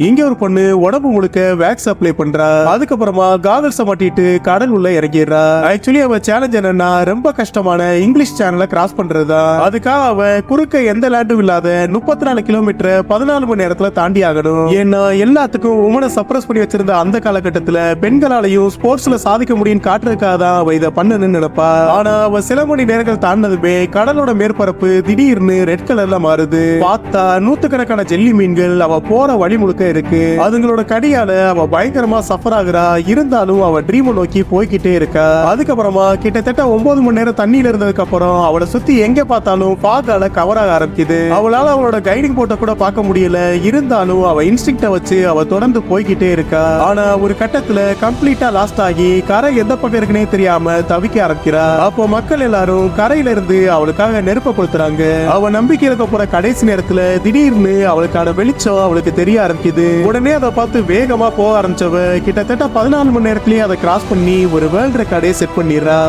இங்க ஒரு பொண்ணு உடம்பு முழுக்க வேக்ஸ் அப்ளை பண்றா. அதுக்கப்புறமா காகல்ஸ மாட்டிட்டு கடல் உள்ள இறங்கிடுறா. ஆக்சுவலி அவ சேலஞ்ச் என்னன்னா ரொம்ப கஷ்டமான இங்கிலீஷ் சேனலை கிராஸ் பண்றதா. அதுக்காக அவ குறுக்க எந்த லேண்டும் இல்லாத 34 கிலோமீட்டர் 14 மணி நேரத்துல தாண்டி ஆகணும். ஏன்னா எல்லாத்துக்கும் உமனை சப்ரஸ் பண்ணி வச்சிருந்த அந்த காலகட்டத்துல பெண்களாலையும் ஸ்போர்ட்ஸ்ல சாதிக்க முடியும் காட்டுறதுக்காக தான் அவ இதை பண்ணணும்னு நினைப்பா. ஆனா அவ சில மணி நேரங்கள் தாண்டினதுமே கடலோட மேற்பரப்பு திடீர்னு ரெட் கலர்ல மாறுது. பார்த்தா நூத்துக்கணக்கான ஜெல்லி மீன்கள் அவ போற வழி முழுக்க இருக்கு. அதுங்களோட கடியால அவ பயங்கரமா சஃபர் ஆகுறா. இருந்தாலும் அவ ட்ரீம் நோக்கி போய்கிட்டே இருக்கா. அதுக்கப்புறமா கிட்டத்தட்ட 9 மணி நேரம் தண்ணியில இருந்ததுக்கு அப்புறம் அவளை சுத்தி எங்க பார்த்தாலும் ஃபாகால கவர் ஆக ஆரம்பிக்குது. அவளால அவளோட கைடிங் போட்ட கூட பார்க்க முடியல. இருந்தாலும் அவ இன்ஸ்டிங்க்ட வச்சு அவ தொடர்ந்து போய்கிட்டே இருக்கா. ஆனா ஒரு கட்டத்துல கம்ப்ளீட்டா லாஸ்ட் ஆகி கரை எந்த பக்கம் இருக்குன்னே தெரியாம தவிக்க ஆரம்பிக்கிறா. அப்போ மக்கள் எல்லாரும் கரையில இருந்து அவளுக்காக நெருப்ப கொளுத்துறாங்க. அவ நம்பிக்கை இருக்க போற கடைசி நேரத்துல திடீர்னு அவளுக்கான வெளிச்சம் அவளுக்கு தெரிய ஆரம்பிக்குது. உடனே அதை பார்த்து வேகமா போக ஆரம்பிச்சவ கிட்டத்தட்ட 14 மணி நேரத்திலேயே அதை கிராஸ் பண்ணி ஒரு வேர்ல்ட் ரெக்கார்டே செட் பண்ணிடுறா.